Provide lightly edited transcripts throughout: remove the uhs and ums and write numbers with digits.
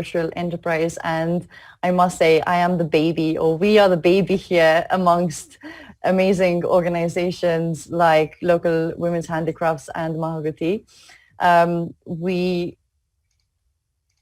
social enterprise, and I must say I am the baby, or we are the baby here amongst amazing organizations like local Women's Handicrafts and Mahagati.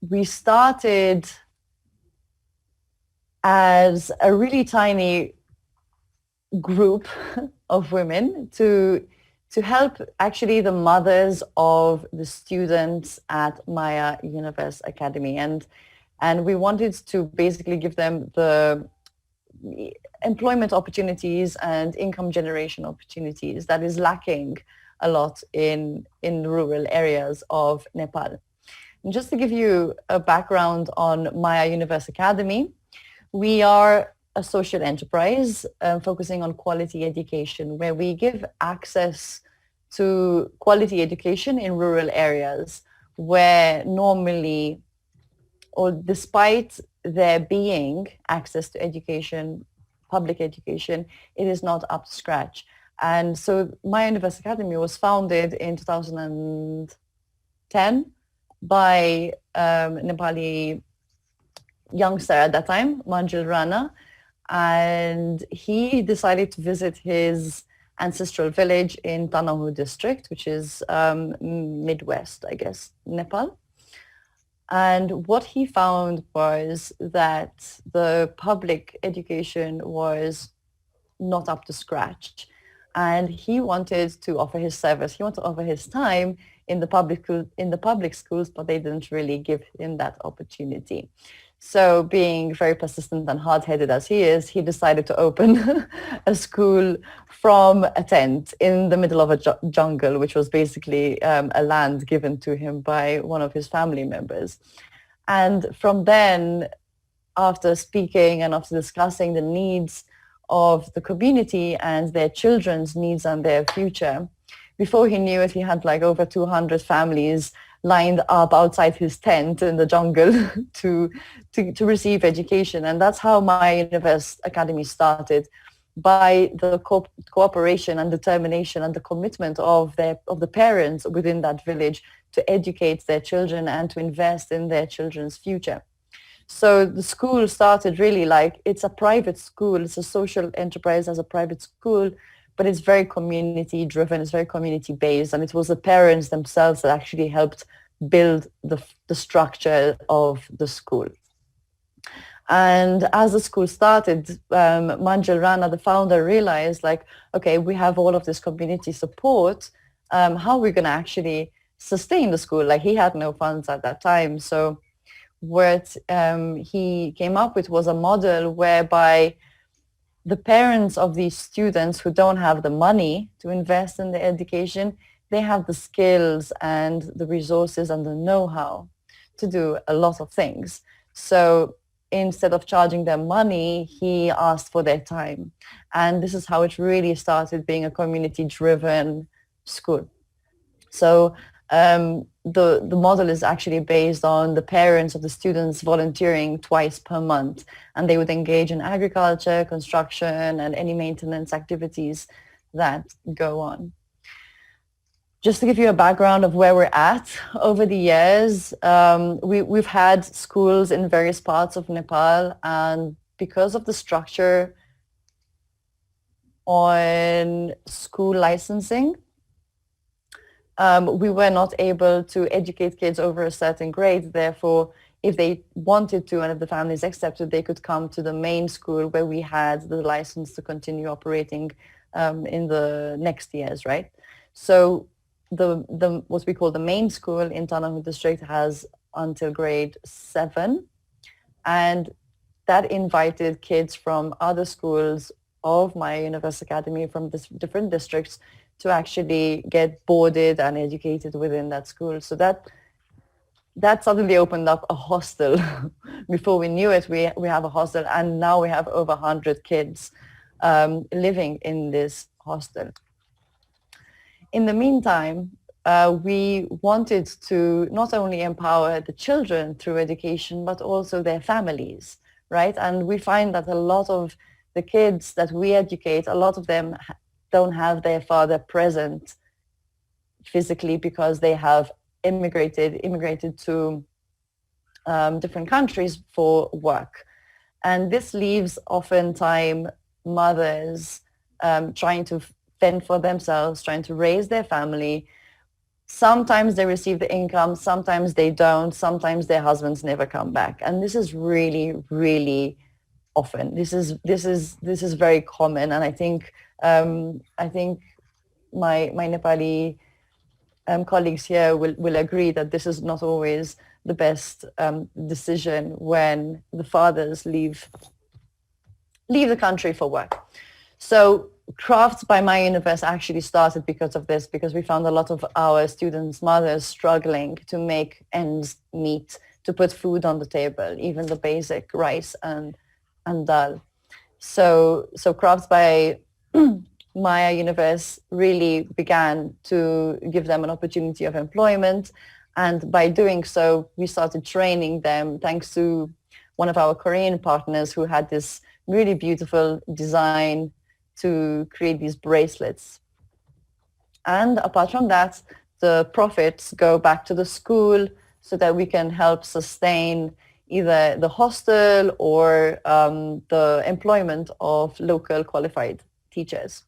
We started as a really tiny group of women to help actually the mothers of the students at Maya Universe Academy, and we wanted to basically give them the employment opportunities and income generation opportunities that is lacking a lot in rural areas of Nepal. And just to give you a background on Maya Universe Academy, we are a social enterprise focusing on quality education, where we give access to quality education in rural areas where normally, or despite there being access to education, public education, it is not up to scratch. And so my Universe Academy was founded in 2010 by Nepali youngster at that time, Manjil Rana, and he decided to visit his ancestral village in Tanahu district, which is Midwest, I guess, Nepal. And what he found was that the public education was not up to scratch. And he wanted to offer his service. He wanted to offer his time in the public schools, but they didn't really give him that opportunity. So being very persistent and hard-headed as he is, he decided to open a school from a tent in the middle of a jungle, which was basically a land given to him by one of his family members. And from then, after speaking and after discussing the needs of the community and their children's needs and their future, before he knew it, he had like over 200 families lined up outside his tent in the jungle to receive education. And that's how my Universe Academy started, by the cooperation and determination and the commitment of the parents within that village to educate their children and to invest in their children's future. So the school started really like, it's a private school, it's a social enterprise as a private school, but it's very community driven, it's very community based, and it was the parents themselves that actually helped build the structure of the school. And as the school started, Manjil Rana, the founder, realized like, okay, we have all of this community support, how are we going to actually sustain the school? Like, he had no funds at that time. So what he came up with was a model whereby the parents of these students who don't have the money to invest in their education, they have the skills and the resources and the know-how to do a lot of things. So instead of charging them money, he asked for their time. And this is how it really started being a community-driven school. So the model is actually based on the parents of the students volunteering twice per month, and they would engage in agriculture, construction, and any maintenance activities that go on. Just to give you a background of where we're at, over the years, we've had schools in various parts of Nepal, and because of the structure on school licensing, we were not able to educate kids over a certain grade. Therefore, if they wanted to and if the families accepted, they could come to the main school where we had the license to continue operating in the next years, right? So the what we call the main school in Tanahu district has until grade 7, and that invited kids from other schools of my Universe Academy from different districts to actually get boarded and educated within that school. So that suddenly opened up a hostel. Before we knew it, we have a hostel, and now we have over 100 kids living in this hostel. In the meantime, we wanted to not only empower the children through education, but also their families, right? And we find that a lot of the kids that we educate, a lot of them don't have their father present physically because they have immigrated to different countries for work. And this leaves oftentimes mothers trying to fend for themselves, trying to raise their family. Sometimes they receive the income, sometimes they don't, sometimes their husbands never come back. And this is really, really often. This is very common. And I think my Nepali colleagues here will agree that this is not always the best decision when the fathers leave the country for work. So Crafts by My Universe actually started because of this, because we found a lot of our students' mothers struggling to make ends meet, to put food on the table, even the basic rice and dal. So Crafts by My Universe really began to give them an opportunity of employment. And by doing so, we started training them thanks to one of our Korean partners who had this really beautiful design to create these bracelets. And apart from that, the profits go back to the school so that we can help sustain either the hostel or the employment of local qualified teachers.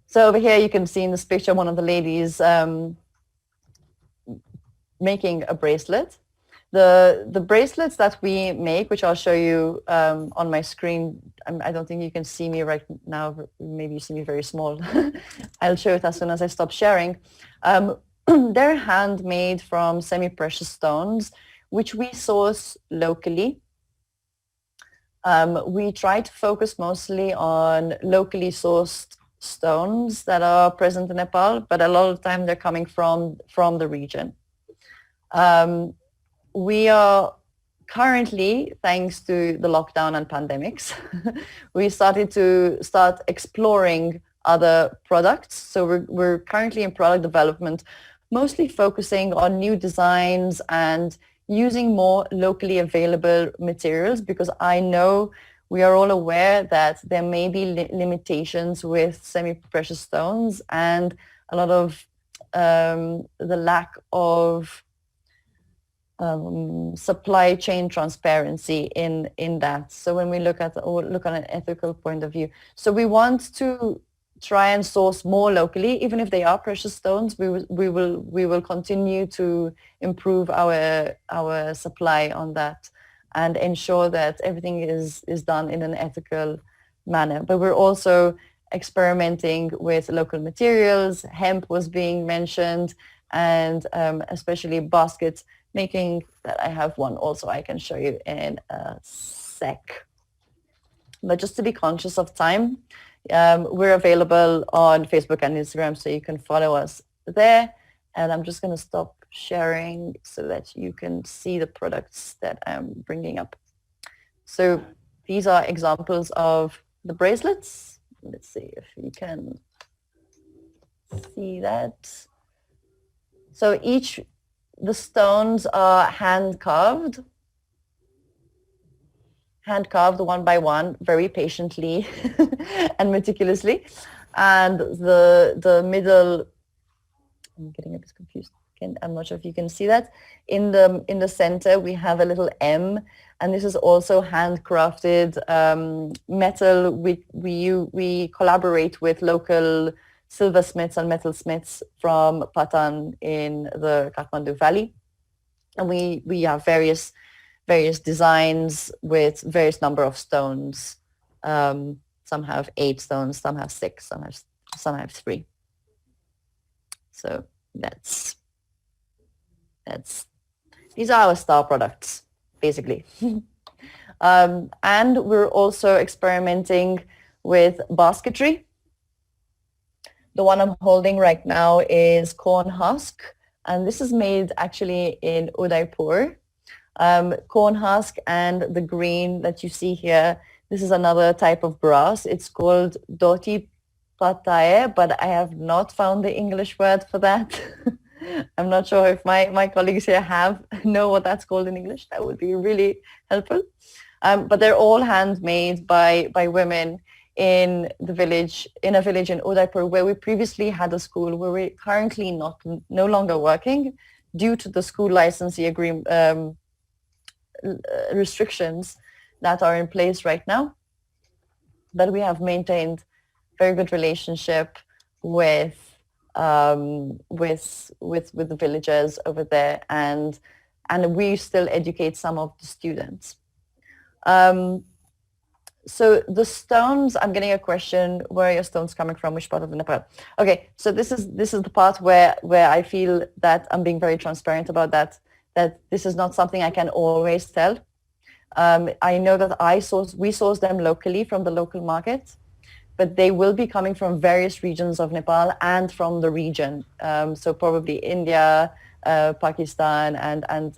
So over here you can see in this picture one of the ladies making a bracelet. The bracelets that we make, which I'll show you on my screen, I don't think you can see me right now. Maybe you see me very small. I'll show it as soon as I stop sharing. They're handmade from semi-precious stones, which we source locally. We try to focus mostly on locally sourced stones that are present in Nepal, but a lot of the time they're coming from the region. We are currently, thanks to the lockdown and pandemics, we started to exploring other products. So we're currently in product development, mostly focusing on new designs and using more locally available materials, because I know we are all aware that there may be limitations with semi-precious stones and a lot of the lack of supply chain transparency in that. So when we look on an ethical point of view, so we want to try and source more locally, even if they are precious stones. We will continue to improve our supply on that and ensure that everything is done in an ethical manner. But we're also experimenting with local materials. Hemp was being mentioned, and especially baskets making, that I have one also I can show you in a sec. But just to be conscious of time, we're available on Facebook and Instagram, so you can follow us there. And I'm just going to stop sharing so that you can see the products that I'm bringing up. So these are examples of the bracelets. Let's see if you can see that. So the stones are hand carved one by one, very patiently and meticulously. And the middle, I'm getting a bit confused. I'm not sure if you can see that. In the center, we have a little M, and this is also handcrafted metal. We collaborate with local silversmiths and metalsmiths from Patan in the Kathmandu Valley, and we have various designs with various number of stones. Some have 8 stones, some have 6, some have 3. So these are our star products, basically. And we're also experimenting with basketry. The one I'm holding right now is corn husk, and this is made actually in Udaipur. Corn husk and the green that you see here, this is another type of brass. It's called doti pataye, but I have not found the English word for that. I'm not sure if my colleagues here know what that's called in English. That would be really helpful. But they're all handmade by women in a village in Udaipur, where we previously had a school, where we're currently no longer working due to the school licensing agreement restrictions that are in place right now, but we have maintained very good relationship with with the villagers over there, and we still educate some of the students. So the stones, I'm getting a question, where are your stones coming from? Which part of Nepal? Okay, so this is the part where I feel that I'm being very transparent about that this is not something I can always tell. I know that we source them locally from the local market, but they will be coming from various regions of Nepal and from the region. So probably India, Pakistan, and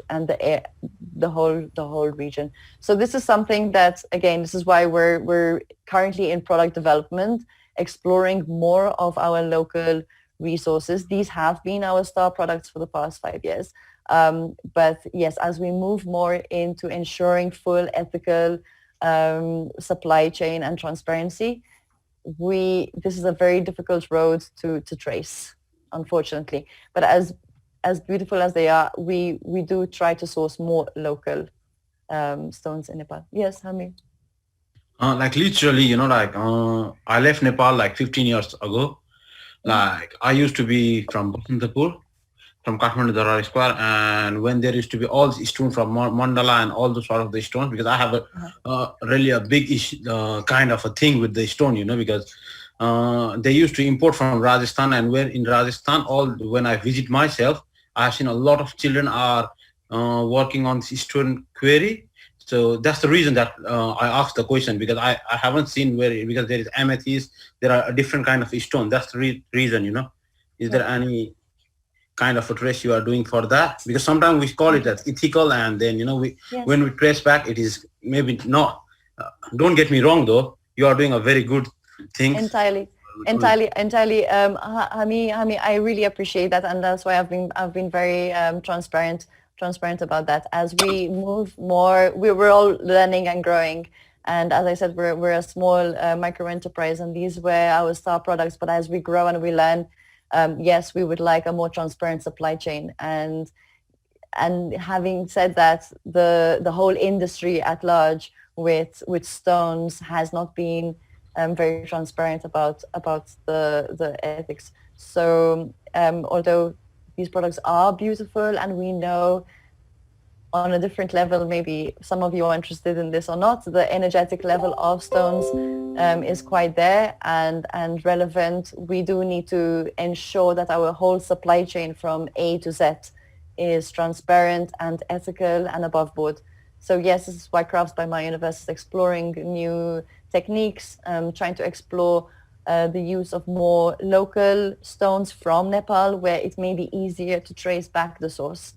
the whole region. So this is something that, again, this is why we're currently in product development, exploring more of our local resources. These have been our star products for the past 5 years. But yes, as we move more into ensuring full ethical supply chain and transparency, this is a very difficult road to trace, unfortunately. But as beautiful as they are, we do try to source more local stones in Nepal. Yes, Hami. Like literally, I left Nepal like 15 years ago. Like I used to be from Basantapur, from Kathmandu Darbar Square, and when there used to be all the stone from mandala and all the sort of the stones, because I have really a big kind of a thing with the stone, because they used to import from Rajasthan, and where in Rajasthan, when I visit myself, I have seen a lot of children are working on this stone quarry. So that's the reason that I asked the question, because I haven't seen because there is amethyst, there are a different kind of stone. That's the reason, Is there any kind of a trace you are doing for that? Because sometimes we call it as ethical, and then when we trace back, it is maybe not. Don't get me wrong, though. You are doing a very good thing. Entirely. Hami, I really appreciate that, and that's why I've been very transparent about that. As we move more, we're all learning and growing. And as I said, we're a small micro enterprise, and these were our star products. But as we grow and we learn, yes, we would like a more transparent supply chain. And having said that, the whole industry at large with stones has not been very transparent about the ethics. So although these products are beautiful, and we know on a different level, maybe some of you are interested in this or not, the energetic level of stones is quite there and relevant. We do need to ensure that our whole supply chain from A to Z is transparent and ethical and above board. So yes, this is why Crafts by My Universe is exploring new techniques, trying to explore the use of more local stones from Nepal, where it may be easier to trace back the source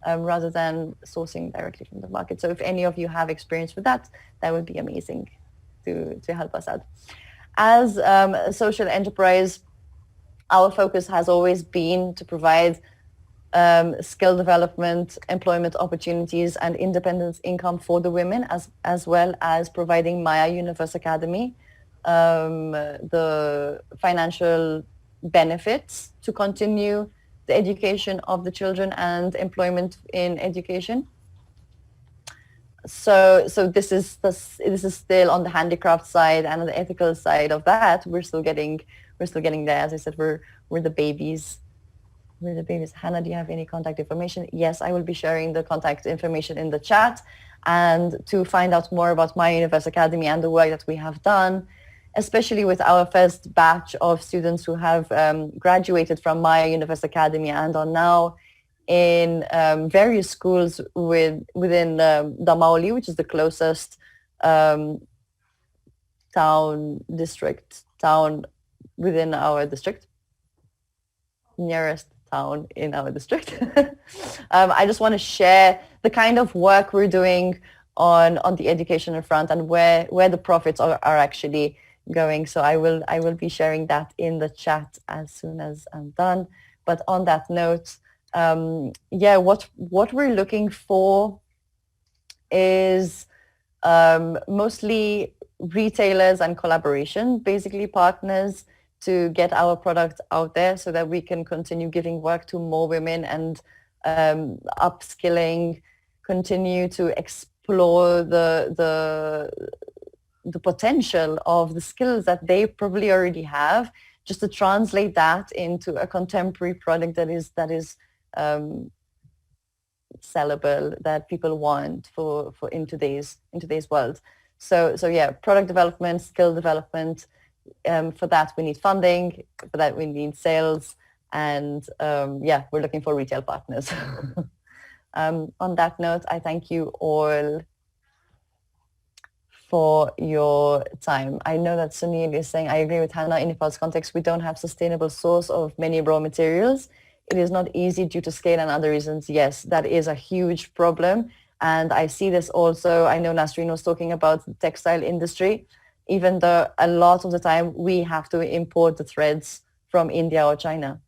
rather than sourcing directly from the market. So if any of you have experience with that, that would be amazing to help us out. As a social enterprise, our focus has always been to provide skill development, employment opportunities, and independent income for the women, as well as providing Maya Universe Academy the financial benefits to continue the education of the children and employment in education. So this is still on the handicraft side, and on the ethical side of that, we're still getting there. As I said, we're the babies. We're the babies. Hannah, do you have any contact information? Yes, I will be sharing the contact information in the chat. And to find out more about My Universe Academy and the work that we have done, especially with our first batch of students who have graduated from Maya Universe Academy and are now in various schools within Damauli, which is the closest town within our district, nearest town in our district. I just want to share the kind of work we're doing on the educational front and where the profits are actually going. So I will be sharing that in the chat as soon as I'm done. But on that note, what we're looking for is mostly retailers and collaboration, basically partners, to get our product out there so that we can continue giving work to more women and upskilling, continue to explore the potential of the skills that they probably already have, just to translate that into a contemporary product that is sellable, that people want for in today's world. So yeah, product development, skill development. For that we need funding. For that we need sales, and yeah, we're looking for retail partners. On that note, I thank you all for your time. I know that Sunil is saying, I agree with Hannah, in Nepal's context, we don't have sustainable source of many raw materials. It is not easy due to scale and other reasons. Yes, that is a huge problem. And I see this also, I know Nasreen was talking about the textile industry, even though a lot of the time we have to import the threads from India or China.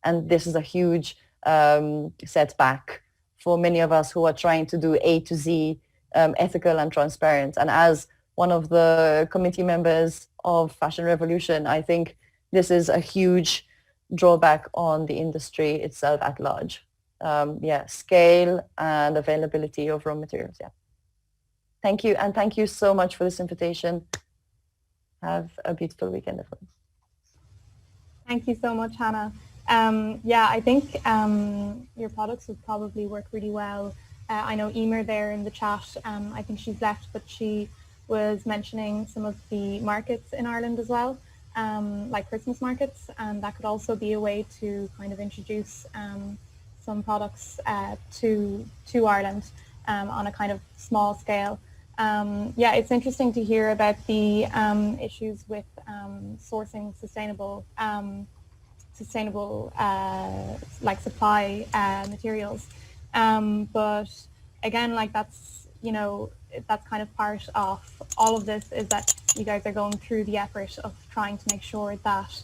And this is a huge setback for many of us who are trying to do A to Z ethical and transparent. And as one of the committee members of Fashion Revolution, I think this is a huge drawback on the industry itself at large. Yeah, scale and availability of raw materials. Yeah. Thank you. And thank you so much for this invitation. Have a beautiful weekend, everyone. Thank you so much, Hannah. Yeah, I think your products would probably work really well. I know Emer there in the chat, I think she's left, but she was mentioning some of the markets in Ireland as well, like Christmas markets, and that could also be a way to kind of introduce some products to Ireland on a kind of small scale. Yeah, it's interesting to hear about the issues with sourcing sustainable like supply materials. But again, like that's, you know, that's kind of part of all of this, is that you guys are going through the effort of trying to make sure that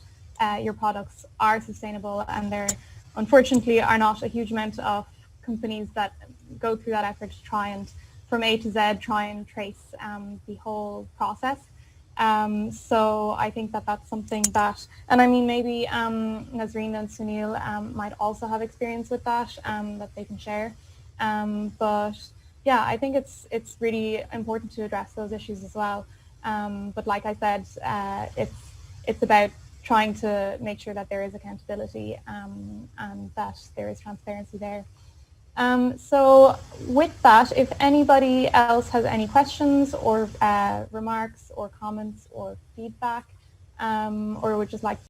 your products are sustainable, and there unfortunately are not a huge amount of companies that go through that effort to try and from A to Z try and trace the whole process. So I think that that's something that, and I mean, maybe Nasreen and Sunil might also have experience with that, that they can share. But yeah, I think it's really important to address those issues as well. But like I said, it's about trying to make sure that there is accountability and that there is transparency there. So with that, if anybody else has any questions or remarks or comments or feedback, or would just like